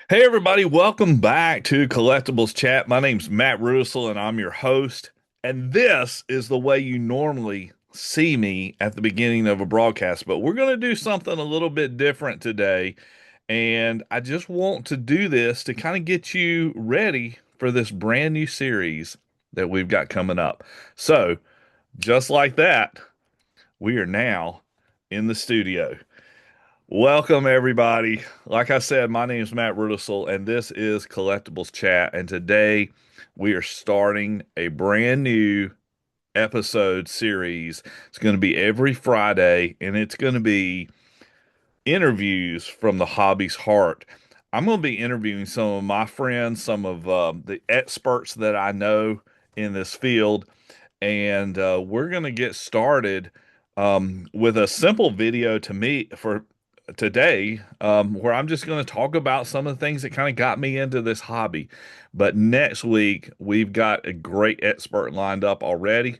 Hey everybody, welcome back to Collectibles Chat. My name's Matt Rudisill and I'm your host. And this is the way you normally see me at the beginning of a broadcast, but we're going to do something a little bit different today. And I just want to do this to kind of get you ready for this brand new series that we've got coming up. So, just like that, we are now in the studio. Welcome, everybody. Like I said, my name is Matt Rudisill, and this is Collectibles Chat. And today we are starting a brand new episode series. It's going to be every Friday, and it's going to be interviews from the hobby's heart. I'm going to be interviewing some of my friends, some of the experts that I know in this field, and we're going to get started with a simple video to me for today, where I'm just going to talk about some of the things that kind of got me into this hobby. But next week, we've got a great expert lined up already,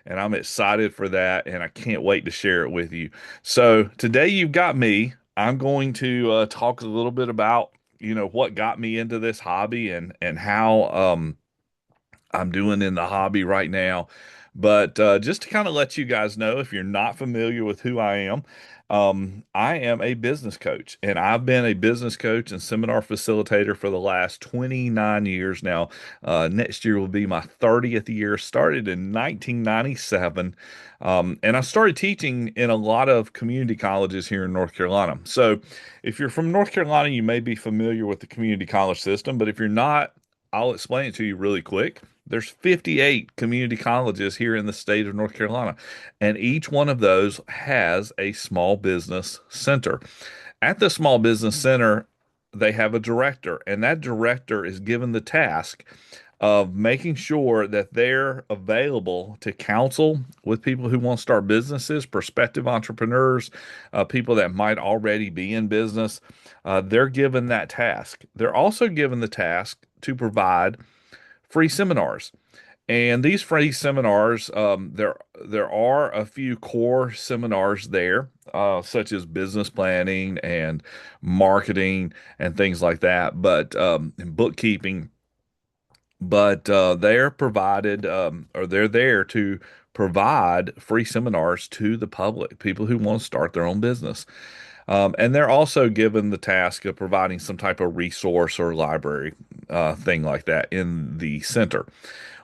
and I'm excited for that, and I can't wait to share it with you. So today, you've got me. I'm going to talk a little bit about what got me into this hobby and how I'm doing in the hobby right now. But just to kind of let you guys know, if you're not familiar with who I am a business coach, and I've been a business coach and seminar facilitator for the last 29 years now. Next year will be my 30th year. Started in 1997, and I started teaching in a lot of community colleges here in North Carolina. So, if you're from North Carolina, you may be familiar with the community college system, but if you're not, I'll explain it to you really quick. There's 58 community colleges here in the state of North Carolina, and each one of those has a small business center. At the small business center, they have a director, and that director is given the task of making sure that they're available to counsel with people who want to start businesses, prospective entrepreneurs, people that might already be in business. They're given that task. They're also given the task to provide free seminars. And these free seminars, there are a few core seminars there, such as business planning and marketing and things like that, but and bookkeeping. But they're provided, or they're there to provide free seminars to the public, people who want to start their own business. And they're also given the task of providing some type of resource or library thing like that in the center.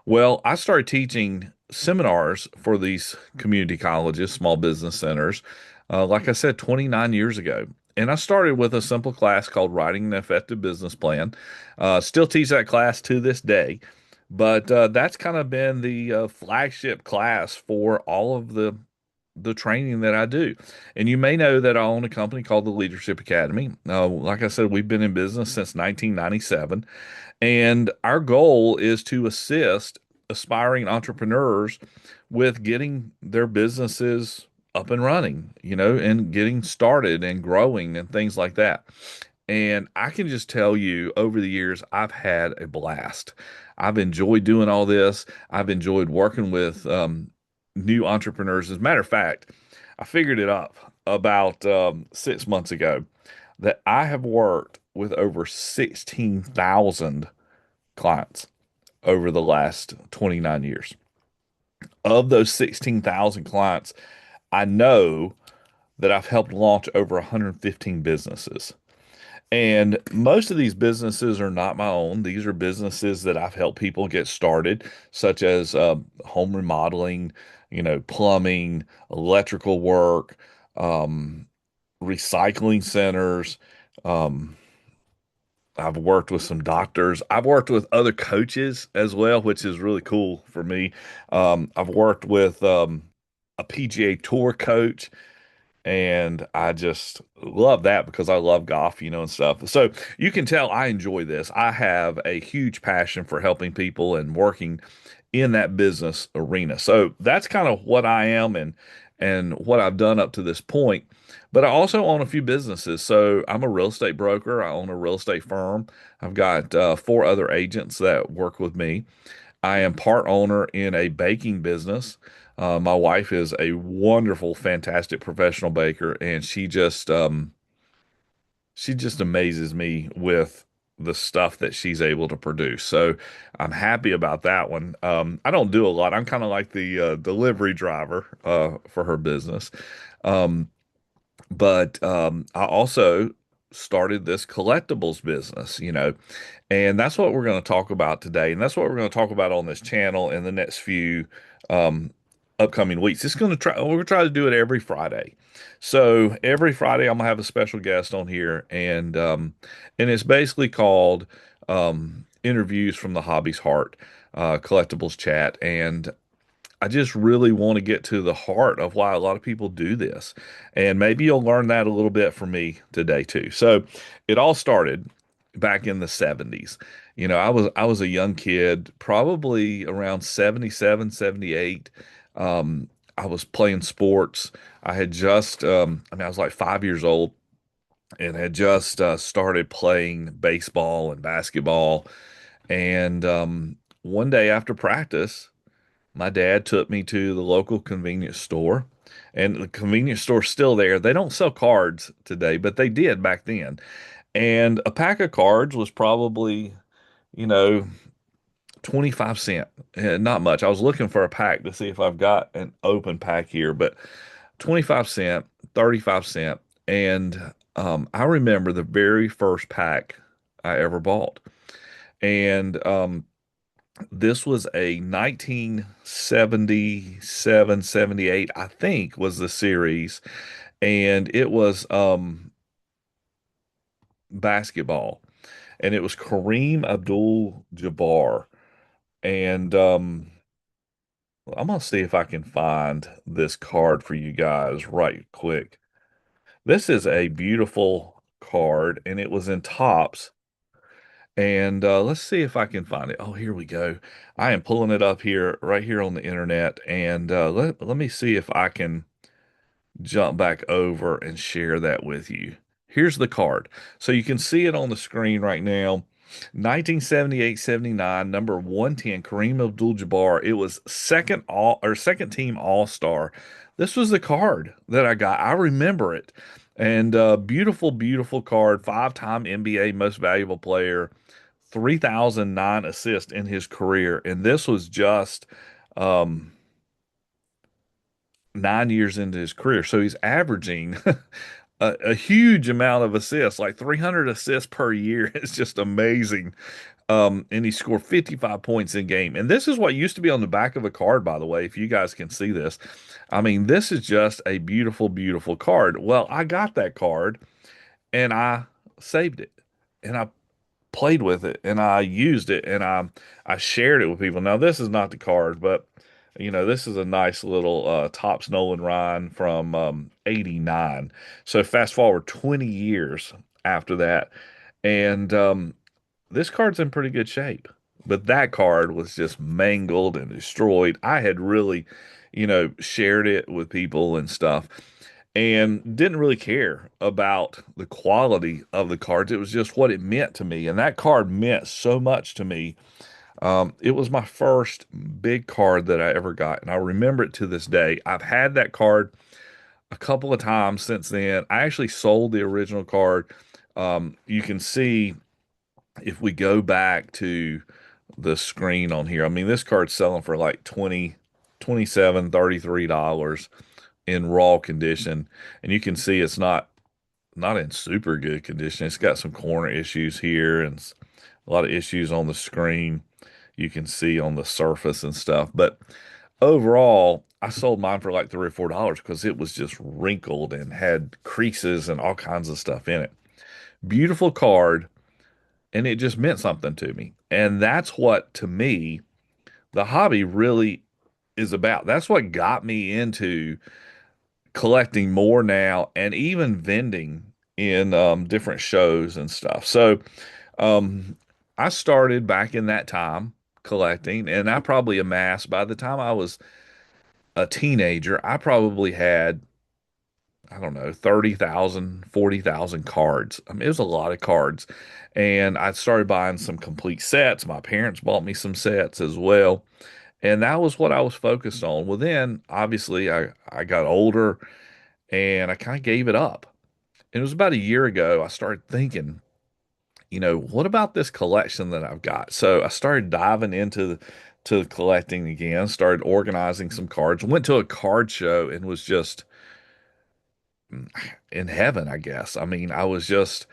Well, I started teaching seminars for these community colleges, small business centers, like I said, 29 years ago. And I started with a simple class called Writing an Effective Business Plan. Still teach that class to this day. But that's kind of been the flagship class for all of the training that I do. And you may know that I own a company called the Leadership Academy. Like I said, we've been in business since 1997, and our goal is to assist aspiring entrepreneurs with getting their businesses up and running, and getting started and growing and things like that. And I can just tell you over the years, I've had a blast. I've enjoyed doing all this. I've enjoyed working with new entrepreneurs. As a matter of fact, I figured it up about 6 months ago that I have worked with over 16,000 clients over the last 29 years. Of those 16,000 clients, I know that I've helped launch over 115 businesses. And most of these businesses are not my own. These are businesses that I've helped people get started, such as home remodeling, plumbing, electrical work, um, recycling centers. Um, I've worked with some doctors. I've worked with other coaches as well, which is really cool for me. I've worked with a PGA Tour coach, and I just love that because I love golf, and stuff. So you can tell I enjoy this. I have a huge passion for helping people and working in that business arena. So that's kind of what I am and what I've done up to this point. But I also own a few businesses. So I'm a real estate broker. I own a real estate firm. I've got four other agents that work with me. I am part owner in a baking business. My wife is a wonderful, fantastic professional baker, and she just she just amazes me with the stuff that she's able to produce. So I'm happy about that one. I don't do a lot. I'm kind of like the delivery driver for her business. Um, but I also started this collectibles business, and that's what we're going to talk about today. And that's what we're going to talk about on this channel in the next few um, upcoming weeks. We're going to try to do it every Friday. So every Friday, I'm going to have a special guest on here, and it's basically called Interviews from the Hobby's Heart, Collectibles Chat. And I just really want to get to the heart of why a lot of people do this. And maybe you'll learn that a little bit from me today too. So it all started back in the 70s. I was a young kid, probably around 77, 78. I was playing sports. I was like 5 years old and had just started playing baseball and basketball. And one day after practice, my dad took me to the local convenience store, and the convenience store's still there. They don't sell cards today, but they did back then. And a pack of cards was probably, you know, 25 cent. Not much. I was looking for a pack to see if I've got an open pack here, but 25 cent, 35 cent. And I remember the very first pack I ever bought. And this was a 1977, 78, I think was the series, and it was basketball, and it was Kareem Abdul-Jabbar. And I'm gonna see if I can find this card for you guys right quick. This is a beautiful card, and it was in tops. And let's see if I can find it. Oh, here we go. I am pulling it up here, right here on the internet. And let me see if I can jump back over and share that with you. Here's the card. So you can see it on the screen right now. 1978-79, number 110, Kareem Abdul-Jabbar. It was second team All-Star. This was the card that I got. I remember it. And beautiful, beautiful card. Five-time NBA Most Valuable Player. 3,009 assists in his career. And this was just um 9 years into his career. So he's averaging a huge amount of assists, like 300 assists per year. It's just amazing. And he scored 55 points in game. And this is what used to be on the back of a card, by the way, if you guys can see this. I mean, this is just a beautiful, beautiful card. Well, I got that card and I saved it and I played with it and I used it and I shared it with people. Now, this is not the card, but this is a nice little Topps Nolan Ryan from 89. So fast forward 20 years after that, and this card's in pretty good shape. But that card was just mangled and destroyed. I had really, shared it with people and stuff and didn't really care about the quality of the cards. It was just what it meant to me. And that card meant so much to me. It was my first big card that I ever got. And I remember it to this day. I've had that card a couple of times since then. I actually sold the original card. You can see if we go back to the screen on here, I mean, this card's selling for like 20, 27, $33 in raw condition. And you can see it's not in super good condition. It's got some corner issues here and a lot of issues on the screen. You can see on the surface and stuff. But overall, I sold mine for like $3 or $4 because it was just wrinkled and had creases and all kinds of stuff in it. Beautiful card, and it just meant something to me. And that's what, to me, the hobby really is about. That's what got me into collecting more now and even vending in different shows and stuff. So um, I started back in that time collecting, and I probably amassed by the time I was a teenager, I probably had, I don't know, 30,000, 40,000 cards. I mean, it was a lot of cards. And I started buying some complete sets. My parents bought me some sets as well. And that was what I was focused on. Well, then obviously I got older and I kind of gave it up. it was about a year ago, I started thinking, what about this collection that I've got? So I started diving into to collecting again, started organizing some cards, went to a card show and was just in heaven, I guess. I mean, I was just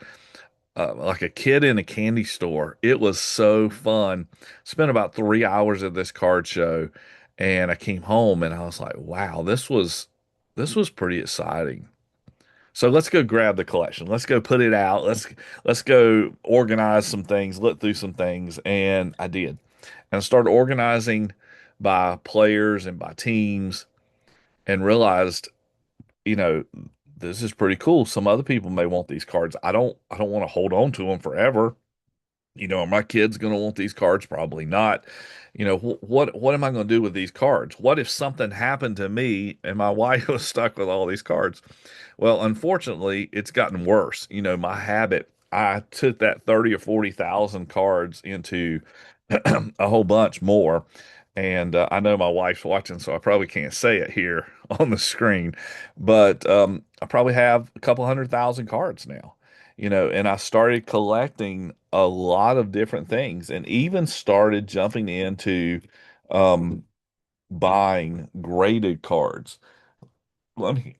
like a kid in a candy store. It was so fun. Spent about 3 hours at this card show, and I came home and I was like, wow, this was pretty exciting. So let's go grab the collection. Let's go put it out. Let's go organize some things, look through some things, and I did. And I started organizing by players and by teams and realized, you know, this is pretty cool. Some other people may want these cards. I don't want to hold on to them forever. Are my kids going to want these cards? Probably not. What am I going to do with these cards? What if something happened to me and my wife was stuck with all these cards? Well, unfortunately, it's gotten worse. My habit, I took that 30 or 40,000 cards into a whole bunch more. And I know my wife's watching, so I probably can't say it here on the screen, but I probably have a couple 100,000 cards now, and I started collecting a lot of different things and even started jumping into um, buying graded cards. Let me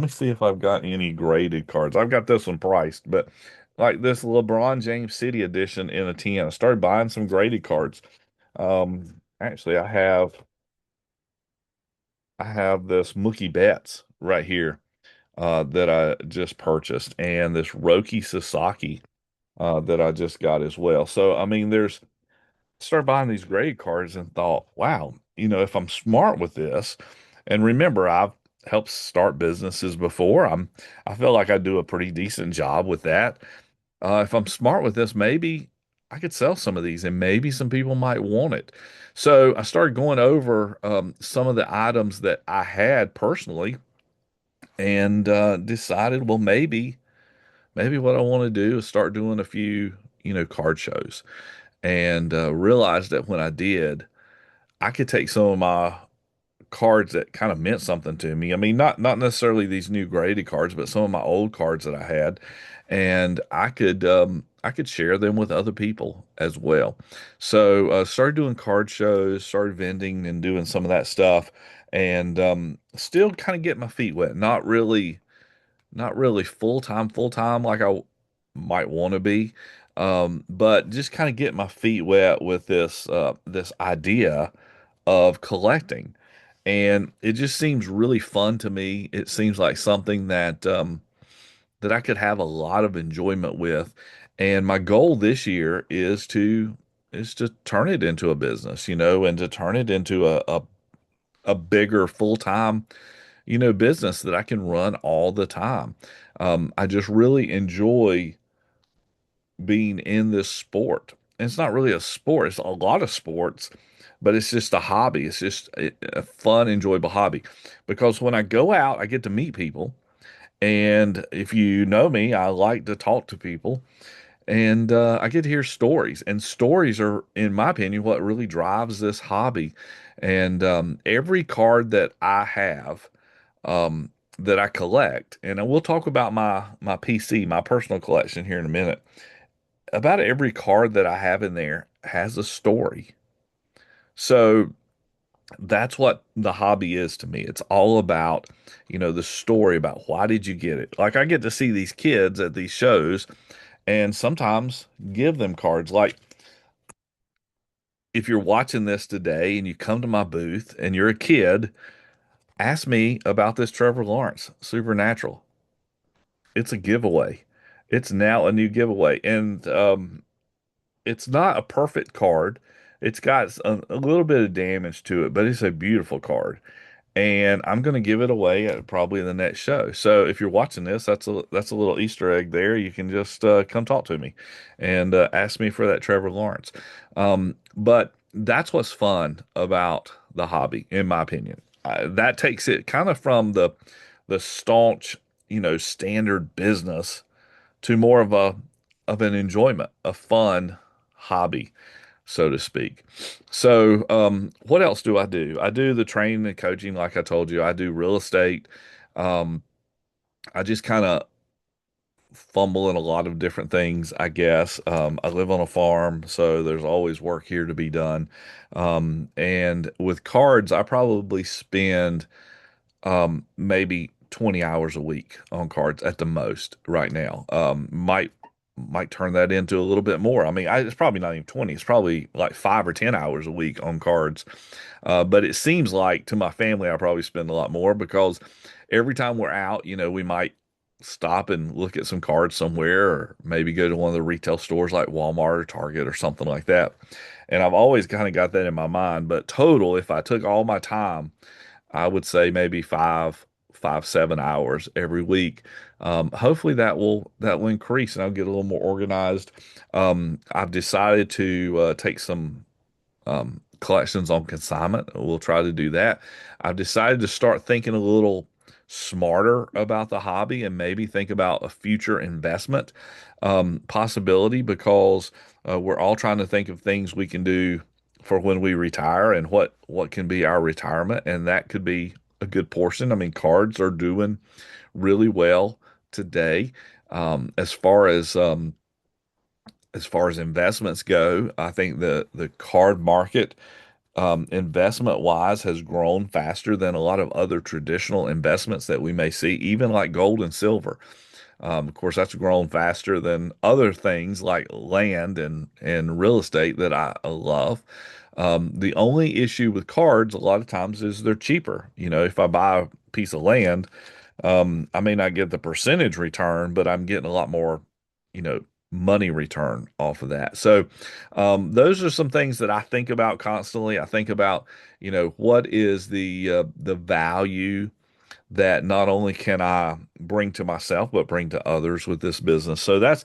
see if I've got any graded cards. I've got this one priced, but like this LeBron James City edition in a 10. I started buying some graded cards. Actually, I have this Mookie Betts right here that I just purchased, and this Roki Sasaki that I just got as well. So I mean, started buying these grade cards and thought, wow, if I'm smart with this, and remember, I've helped start businesses before. I feel like I do a pretty decent job with that. If I'm smart with this, maybe I could sell some of these and maybe some people might want it. So I started going over some of the items that I had personally and decided, well, maybe what I want to do is start doing a few, card shows and realized that when I did, I could take some of my cards that kind of meant something to me. I mean, not necessarily these new graded cards, but some of my old cards that I had, and I could share them with other people as well. So started doing card shows, started vending and doing some of that stuff, and still kind of getting my feet wet. Not really full time like I might want to be. But just kind of getting my feet wet with this idea of collecting. And it just seems really fun to me. It seems like something that I could have a lot of enjoyment with. And my goal this year is to turn it into a business, and to turn it into a bigger full-time, business that I can run all the time. I just really enjoy being in this sport. And it's not really a sport, it's a lot of sports, but it's just a hobby. It's just a fun, enjoyable hobby. Because when I go out, I get to meet people. And if you know me, I like to talk to people. And I get to hear stories. And stories are, in my opinion, what really drives this hobby. And every card that I have, that I collect, and I will talk about my PC, my personal collection here in a minute. About every card that I have in there has a story. So that's what the hobby is to me. It's all about, the story about why did you get it? Like I get to see these kids at these shows and sometimes give them cards. Like if you're watching this today and you come to my booth and you're a kid, ask me about this Trevor Lawrence Supernatural. It's a giveaway. It's now a new giveaway. And it's not a perfect card. It's got a little bit of damage to it, but it's a beautiful card. And I'm going to give it away at probably the next show. So if you're watching this, that's a little Easter egg there. You can just come talk to me and ask me for that Trevor Lawrence. But that's what's fun about the hobby, in my opinion. That takes it kind of from the staunch, standard business to more of an enjoyment, a fun hobby, so to speak. So, what else do I do? I do the training and coaching, like I told you. I do real estate. Um, I just kind of fumble in a lot of different things, I guess. I live on a farm, so there's always work here to be done. And with cards, I probably spend maybe 20 hours a week on cards at the most right now. Might turn that into a little bit more. I mean, it's probably not even 20. It's probably like 5 or 10 hours a week on cards. But it seems like to my family, I probably spend a lot more because every time we're out, we might stop and look at some cards somewhere, or maybe go to one of the retail stores like Walmart or Target or something like that. And I've always kind of got that in my mind. But total, if I took all my time, I would say maybe 7 hours every week. Hopefully that will increase and I'll get a little more organized. I've decided to take some collections on consignment. We'll try to do that. I've decided to start thinking a little smarter about the hobby and maybe think about a future investment possibility because we're all trying to think of things we can do for when we retire and what can be our retirement, and that could be a good portion. I mean, cards are doing really well today. As far as investments go, I think the card market investment wise has grown faster than a lot of other traditional investments that we may see, even like gold and silver. Of course, that's grown faster than other things like land and real estate that I love. The only issue with cards a lot of times is they're cheaper. If I buy a piece of land, I may not get the percentage return, but I'm getting a lot more, you know, money return off of that. So, those are some things that I think about constantly. I think about, what is the value that not only can I bring to myself, but bring to others with this business. So that's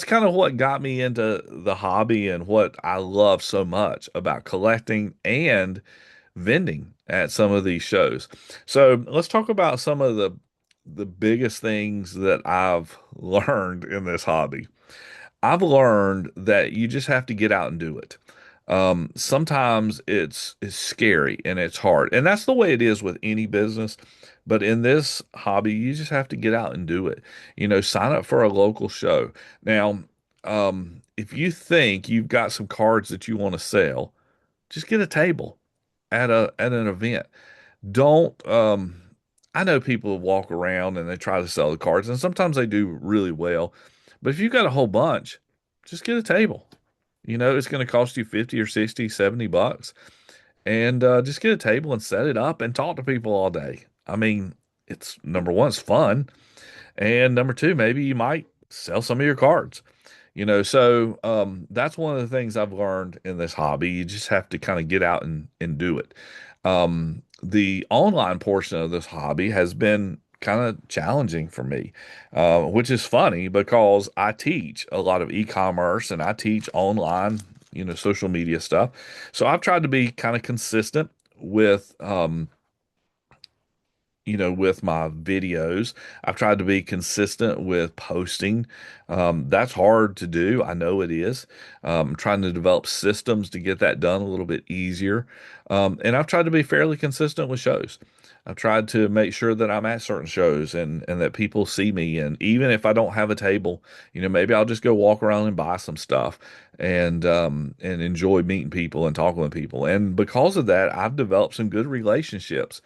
kind of what got me into the hobby and what I love so much about collecting and vending at some of these shows. So let's talk about some of the biggest things that I've learned in this hobby. I've learned that you just have to get out and do it. Sometimes it's scary and it's hard, and that's the way it is with any business. But in this hobby, you just have to get out and do it. Sign up for a local show. Now, if you think you've got some cards that you want to sell, just get a table at an event. Don't I know people walk around and they try to sell the cards, and sometimes they do really well. But if you've got a whole bunch, just get a table. It's going to cost you 50 or 60, $70, and just get a table and set it up and talk to people all day. I mean, it's number one, it's fun. And number two, maybe you might sell some of your cards. So that's one of the things I've learned in this hobby. You just have to kind of get out and do it. The online portion of this hobby has been kind of challenging for me, which is funny because I teach a lot of e-commerce and I teach online, social media stuff. So I've tried to be kind of consistent with with my videos. I've tried to be consistent with posting. That's hard to do. I know it is. Trying to develop systems to get that done a little bit easier. And I've tried to be fairly consistent with shows. I've tried to make sure that I'm at certain shows and that people see me. And even if I don't have a table, maybe I'll just go walk around and buy some stuff and enjoy meeting people and talking with people. And because of that, I've developed some good relationships.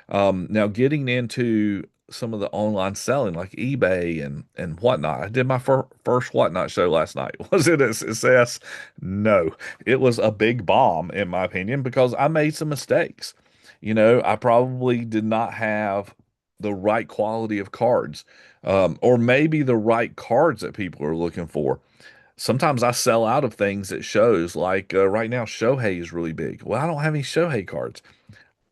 Now getting into some of the online selling like eBay and whatnot. I did my first whatnot show last night. Was it a success? No, it was a big bomb in my opinion because I made some mistakes. I probably did not have the right quality of cards, or maybe the right cards that people are looking for. Sometimes I sell out of things at shows, like right now, Shohei is really big. Well, I don't have any Shohei cards.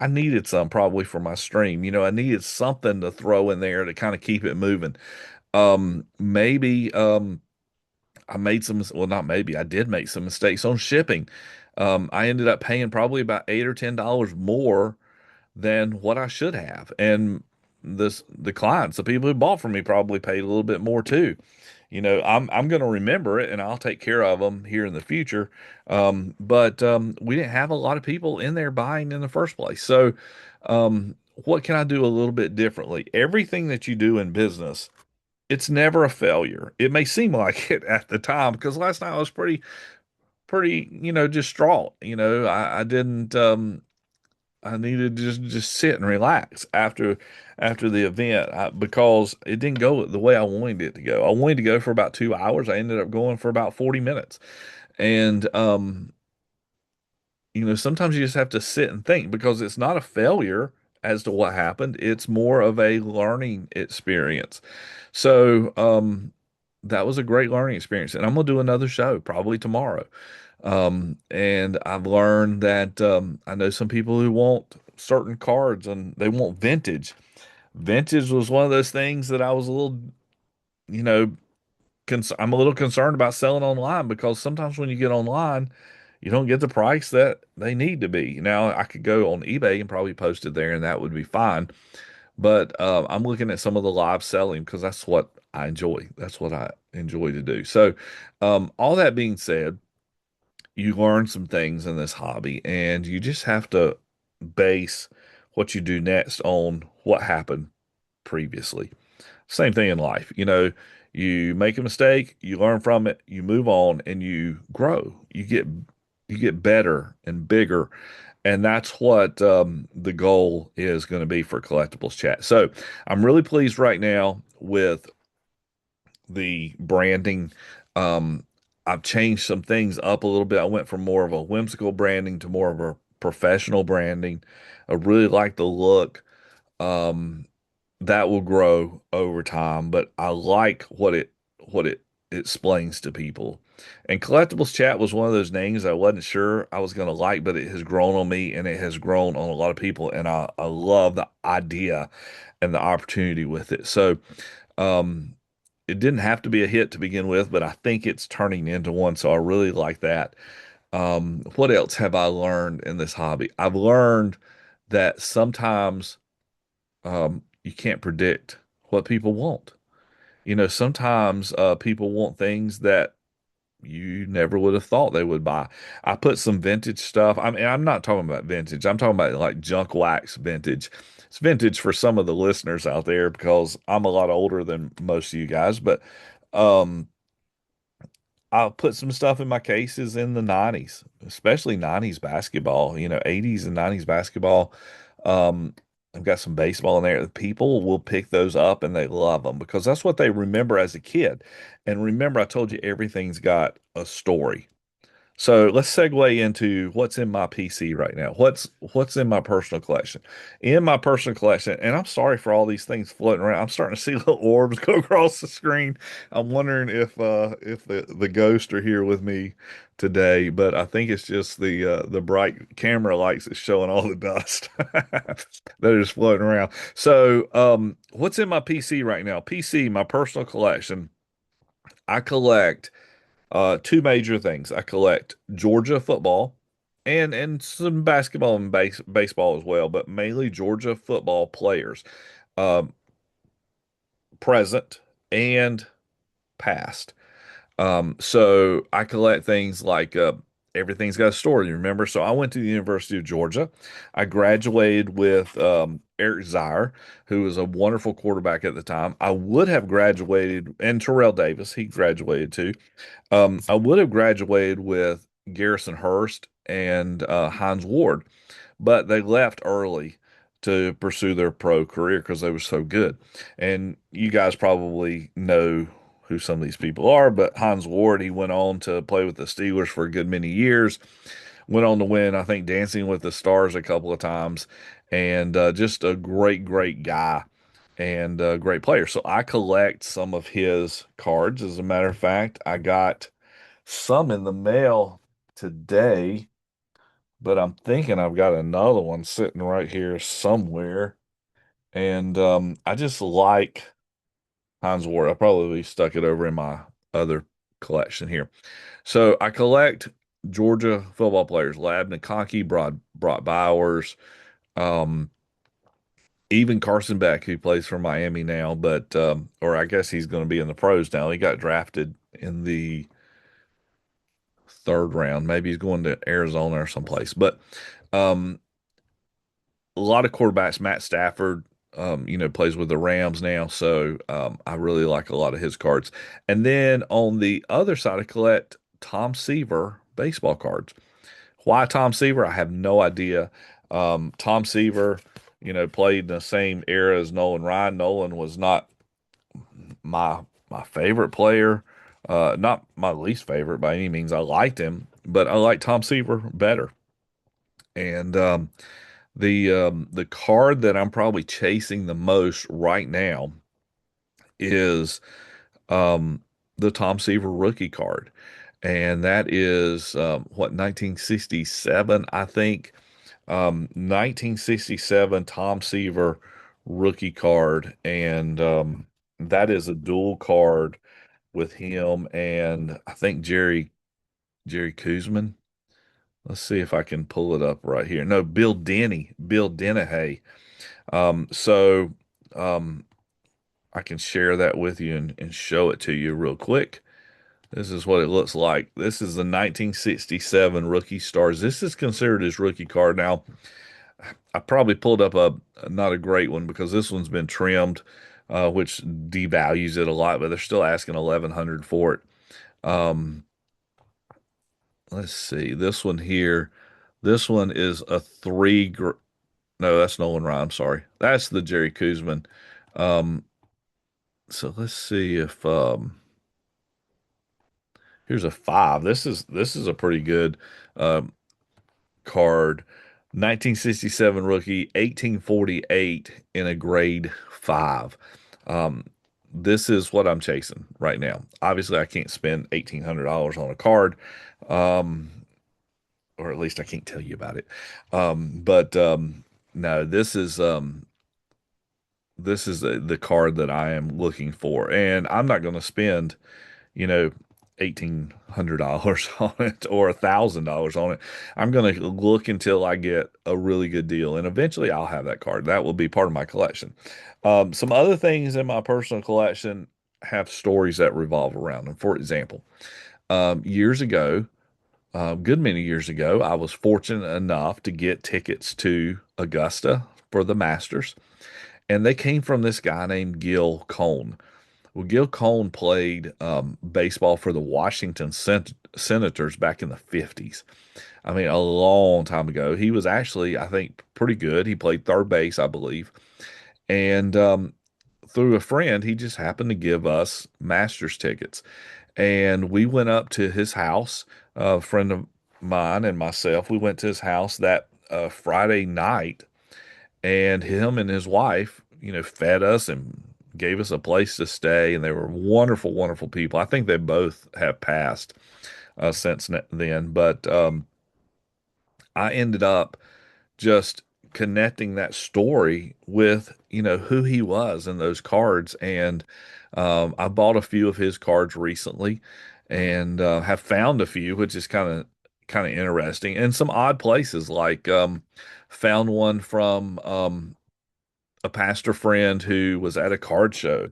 I needed some probably for my stream. I needed something to throw in there to kind of keep it moving. Maybe I made some, well, not maybe, I did make some mistakes on shipping. I ended up paying probably about $8 or $10 more than what I should have. And the clients, the people who bought from me probably paid a little bit more too. I'm going to remember it and I'll take care of them here in the future. But we didn't have a lot of people in there buying in the first place. So, what can I do a little bit differently? Everything that you do in business it's never a failure. It may seem like it at the time because last night I was pretty, distraught. I didn't I needed to just sit and relax after the event because it didn't go the way I wanted it to go. I wanted to go for about 2 hours. I ended up going for about 40 minutes. And sometimes you just have to sit and think because it's not a failure as to what happened. It's more of a learning experience. So, that was a great learning experience. And I'm gonna do another show probably tomorrow. And I've learned that I know some people who want certain cards and they want vintage. Vintage was one of those things that I was a little, you know, I'm a little concerned about selling online because sometimes when you get online, you don't get the price that they need to be. Now, I could go on eBay and probably post it there and that would be fine. But I'm looking at some of the live selling because that's what I enjoy. That's what I enjoy to do. So, all that being said, you learn some things in this hobby and you just have to base what you do next on what happened previously. Same thing in life. You make a mistake, you learn from it, you move on and you grow. You get better and bigger. And that's what the goal is going to be for Collectibles Chat. So I'm really pleased right now with the branding. Um, I've changed some things up a little bit. I went from more of a whimsical branding to more of a professional branding. I really like the look. Um, that will grow over time, but I like what it explains to people. And Collectibles Chat was one of those names I wasn't sure I was going to like, but it has grown on me and it has grown on a lot of people, and I love the idea and the opportunity with it. So, um, it didn't have to be a hit to begin with, but I think it's turning into one. So I really like that. What else have I learned in this hobby? I've learned that sometimes you can't predict what people want. Sometimes people want things that you never would have thought they would buy. I put some vintage stuff. I mean, I'm not talking about vintage. I'm talking about like junk wax vintage. It's vintage for some of the listeners out there because I'm a lot older than most of you guys, but um, I'll put some stuff in my cases in the 90s, especially 90s basketball, 80s and 90s basketball. Um, I've got some baseball in there. People will pick those up and they love them because that's what they remember as a kid. And remember, I told you everything's got a story. So let's segue into what's in my PC right now. What's in my personal collection? In my personal collection, and I'm sorry for all these things floating around. I'm starting to see little orbs go across the screen. I'm wondering if the ghosts are here with me today, but I think it's just the bright camera lights that's showing all the dust that is floating around. So what's in my PC right now? PC, my personal collection. I collect two major things. I collect Georgia football and some basketball and baseball as well, but mainly Georgia football players, um, present and past. So I collect things like everything's got a story, remember? So I went to the University of Georgia. I graduated with Eric Zier, who was a wonderful quarterback at the time. I would have graduated, and Terrell Davis, he graduated too. I would have graduated with Garrison Hurst and Hines Ward, but they left early to pursue their pro career because they were so good. And you guys probably know who some of these people are, but Hines Ward, he went on to play with the Steelers for a good many years, went on to win, I think, Dancing with the Stars a couple of times, and just a great, great guy and a great player. So I collect some of his cards. As a matter of fact, I got some in the mail today, but I'm thinking I've got another one sitting right here somewhere. And I just like Heinz Ward. I probably stuck it over in my other collection here. So I collect Georgia football players, Lab Nikaki, Brock Bowers, um, even Carson Beck, who plays for Miami now, but or I guess he's going to be in the pros now. He got drafted in the third round. Maybe he's going to Arizona or someplace. But um, a lot of quarterbacks, Matt Stafford, plays with the Rams now. So I really like a lot of his cards. And then on the other side, I collect Tom Seaver baseball cards. Why Tom Seaver? I have no idea. Tom Seaver, played in the same era as Nolan Ryan. Nolan was not my favorite player, not my least favorite by any means. I liked him, but I like Tom Seaver better. And the card that I'm probably chasing the most right now is um, the Tom Seaver rookie card, and that is what 1967, I think. 1967 Tom Seaver rookie card, and that is a dual card with him and I think Jerry Kuzman. Let's see if I can pull it up right here. No, Bill Dennehy. So um, I can share that with you and show it to you real quick. This is what it looks like. This is the 1967 Rookie Stars. This is considered his rookie card. Now, I probably pulled up a not a great one because this one's been trimmed, which devalues it a lot, but they're still asking 1,100 for it. Um, let's see. This one here. This one is a no, that's Nolan Ryan. I'm sorry. That's the Jerry Kuzman. So let's see if here's a five. This is a pretty good um, card. 1967 rookie, 1848 in a grade five. Um, this is what I'm chasing right now. Obviously, I can't spend $1,800 on a card, um, or at least I can't tell you about it. But no, this is the card that I am looking for, and I'm not going to spend, you know, $1,800 on it or $1,000 on it. I'm going to look until I get a really good deal, and eventually I'll have that card. That will be part of my collection. Some other things in my personal collection have stories that revolve around them. For example, years ago, good many years ago, I was fortunate enough to get tickets to Augusta for the Masters, and they came from this guy named Gil Cone. Well, Gil Cone played baseball for the Washington Senators back in the 50s. I mean, a long time ago. He was actually, I think, pretty good. He played third base, I believe. And through a friend, he just happened to give us Masters tickets. And we went up to his house, a friend of mine and myself. We went to his house that Friday night, and him and his wife, fed us and gave us a place to stay, and they were wonderful, wonderful people. I think they both have passed since then, but I ended up just connecting that story with who he was and those cards, and I bought a few of his cards recently, and have found a few, which is kind of interesting, and some odd places like found one from a pastor friend who was at a card show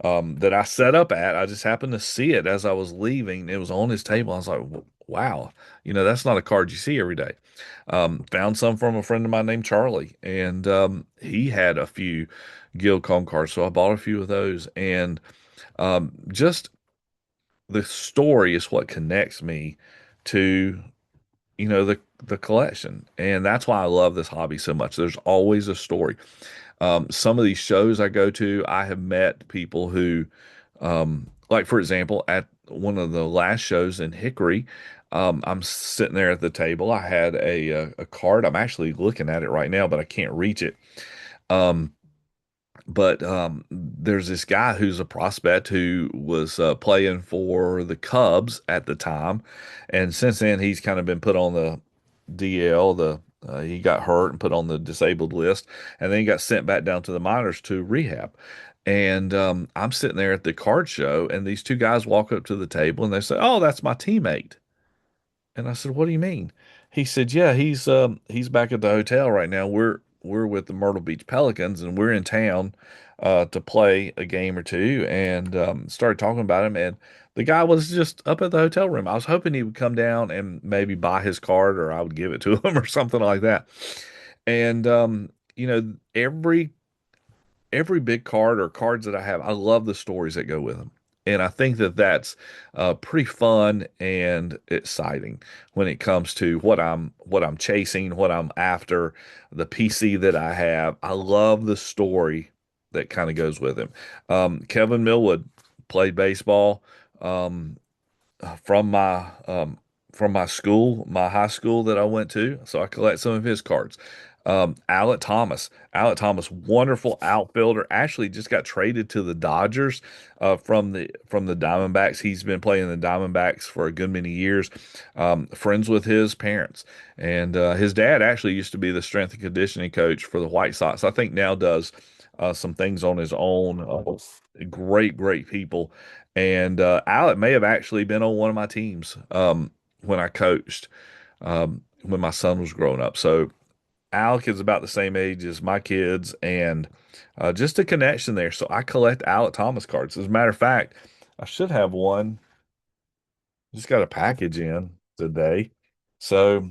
that I set up at. I just happened to see it as I was leaving. It was on his table. I was like, wow, that's not a card you see every day. Found some from a friend of mine named Charlie, and he had a few Gil Kong cards. So I bought a few of those. And just the story is what connects me to, the collection. And that's why I love this hobby so much. There's always a story. Some of these shows I go to, I have met people who, like for example, at one of the last shows in Hickory, I'm sitting there at the table. I had a card. I'm actually looking at it right now, but I can't reach it. Um, but there's this guy who's a prospect who was playing for the Cubs at the time, and since then he's kind of been put on the DL. He got hurt and put on the disabled list, and then he got sent back down to the minors to rehab. And I'm sitting there at the card show, and these two guys walk up to the table and they say, "Oh, that's my teammate." And I said, "What do you mean?" He said, "Yeah, he's back at the hotel right now. We're with the Myrtle Beach Pelicans, and we're in town to play a game or two." And started talking about him, and the guy was just up at the hotel room. I was hoping he would come down and maybe buy his card, or I would give it to him or something like that. And every every big card or cards that I have, I love the stories that go with them. And I think that that's pretty fun and exciting when it comes to what I'm chasing, what I'm after, the PC that I have. I love the story that kind of goes with him. Kevin Millwood played baseball. Um, from my school, my high school that I went to. So I collect some of his cards. Alec Thomas, wonderful outfielder. Actually, just got traded to the Dodgers from the Diamondbacks. He's been playing the Diamondbacks for a good many years. Friends with his parents, and his dad actually used to be the strength and conditioning coach for the White Sox. I think now does some things on his own. Great people. And Alec may have actually been on one of my teams when I coached when my son was growing up. So Alec is about the same age as my kids, and just a connection there. So I collect Alec Thomas cards. As a matter of fact, I should have one. Just got a package in today, so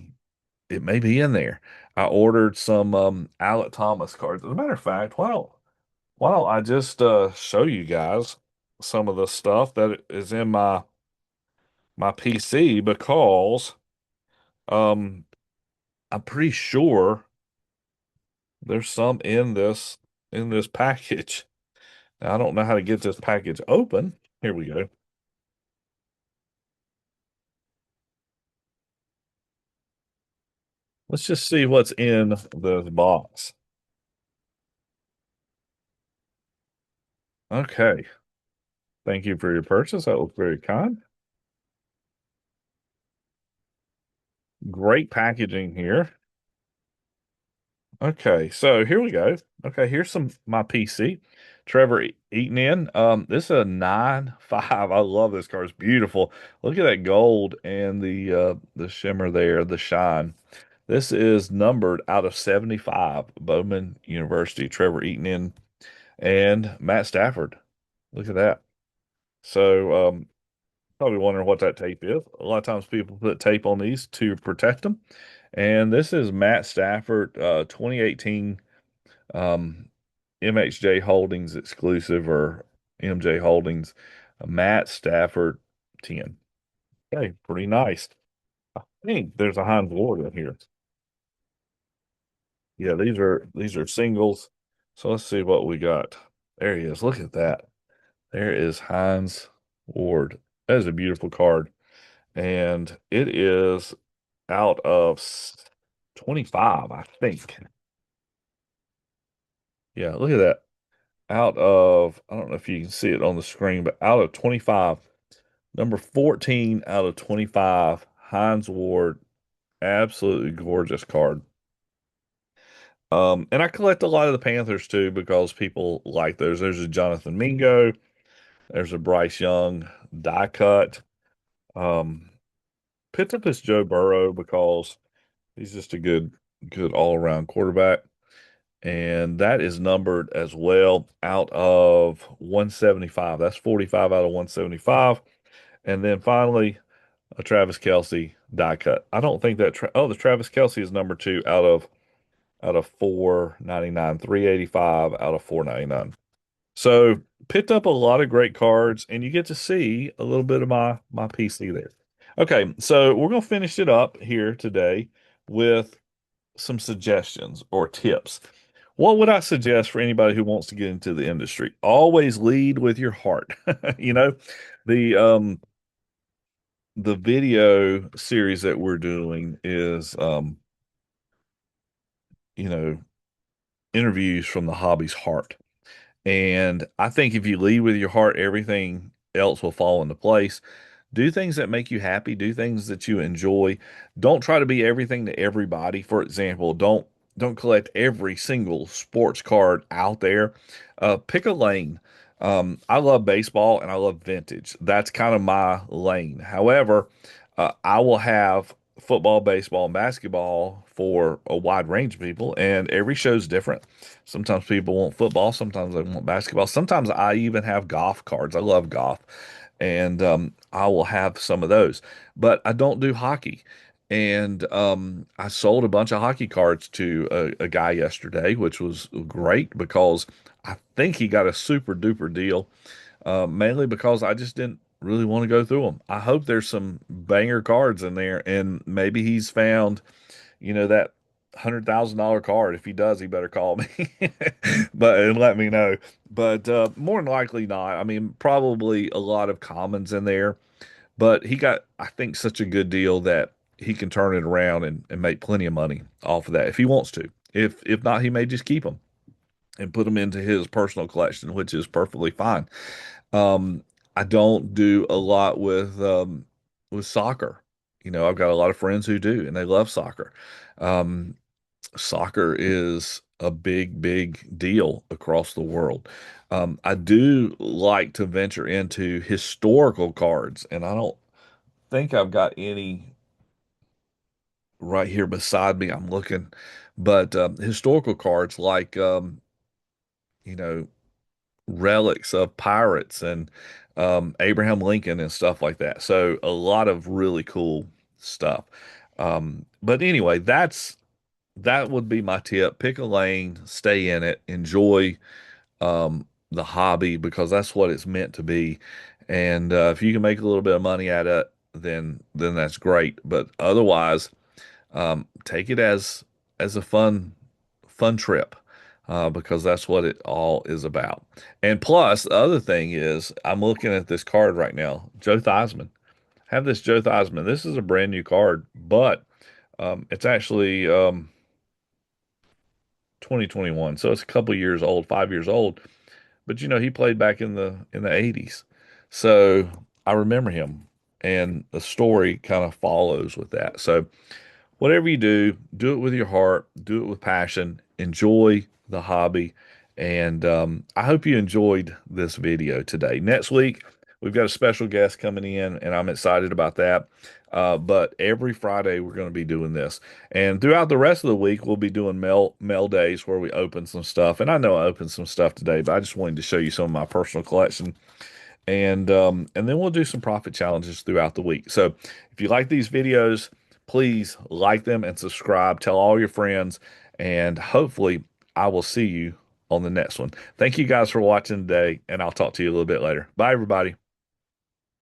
it may be in there. I ordered some Alec Thomas cards. As a matter of fact, why don't I just show you guys some of the stuff that is in my PC because um I'm pretty sure there's some in this package. Now, I don't know how to get this package open. Here we go. Let's just see what's in the box. Okay. Thank you for your purchase. That was very kind. Great packaging here. Okay, so here we go. Okay, here's some my PC. Trevor Eaton in. This is a 9.5. I love this car. It's beautiful. Look at that gold and the shimmer there, the shine. This is numbered out of 75. Bowman University. Trevor Eaton in and Matt Stafford. Look at that. So probably wondering what that tape is. A lot of times people put tape on these to protect them. And this is Matt Stafford, 2018 um, MHJ Holdings exclusive or MJ Holdings, Matt Stafford 10. Okay, pretty nice. I think there's a Heinz Ward in here. Yeah, these are singles. So let's see what we got. There he is. Look at that. There is Heinz Ward. That is a beautiful card. And it is out of 25, I think. Yeah, look at that. Out of, I don't know if you can see it on the screen, but out of 25, number 14 out of 25, Heinz Ward, absolutely gorgeous card. And I collect a lot of the Panthers too because people like those. There's a Jonathan Mingo, there's a Bryce Young die cut. Um, Picked up this Joe Burrow because he's just a good all around quarterback. And that is numbered as well out of 175. That's 45 out of 175. And then finally, a Travis Kelce die cut. I don't think that. The Travis Kelce is number two out of 499, 385 out of 499. So picked up a lot of great cards, and you get to see a little bit of my PC there. Okay, so we're gonna finish it up here today with some suggestions or tips. What would I suggest for anybody who wants to get into the industry? Always lead with your heart. You know, the um the video series that we're doing is you know, interviews from the hobby's heart. And I think if you lead with your heart, everything else will fall into place. Do things that make you happy, do things that you enjoy. Don't try to be everything to everybody. For example, don't collect every single sports card out there. Pick a lane. I love baseball and I love vintage. That's kind of my lane. However, I will have football, baseball, and basketball for a wide range of people, and every show's different. Sometimes people want football, sometimes they want basketball. Sometimes I even have golf cards. I love golf, and I will have some of those. But I don't do hockey. And I sold a bunch of hockey cards to a guy yesterday, which was great because I think he got a super duper deal. Mainly because I just didn't really want to go through them. I hope there's some banger cards in there, and maybe he's found, that $100,000 card. If he does, he better call me, but and let me know. But more than likely not. I mean, probably a lot of commons in there, but he got, I think, such a good deal that he can turn it around and make plenty of money off of that if he wants to. If not, he may just keep them and put them into his personal collection, which is perfectly fine. Um, I don't do a lot with soccer. I've got a lot of friends who do, and they love soccer. Um, Soccer is a big, big deal across the world. I do like to venture into historical cards, and I don't think I've got any right here beside me. I'm looking, but historical cards like you know relics of pirates and Abraham Lincoln and stuff like that. So a lot of really cool stuff. But anyway, that would be my tip. Pick a lane, stay in it, enjoy the hobby because that's what it's meant to be. And if you can make a little bit of money at it, then that's great. But otherwise, take it as a fun trip because that's what it all is about. And plus, the other thing is, I'm looking at this card right now, Joe Theismann. Have this Joe Theismann. This is a brand new card, but it's actually 2021, so it's a couple years old, 5 years old. But he played back in the 80s, so I remember him, and the story kind of follows with that. So whatever you do it with your heart, do it with passion, enjoy the hobby. And I hope you enjoyed this video today. Next week, we've got a special guest coming in, and I'm excited about that. But every Friday, we're going to be doing this. And throughout the rest of the week, we'll be doing mail days where we open some stuff. And I know I opened some stuff today, but I just wanted to show you some of my personal collection and then we'll do some profit challenges throughout the week. So if you like these videos, please like them and subscribe. Tell all your friends, and hopefully I will see you on the next one. Thank you guys for watching today, and I'll talk to you a little bit later. Bye, everybody.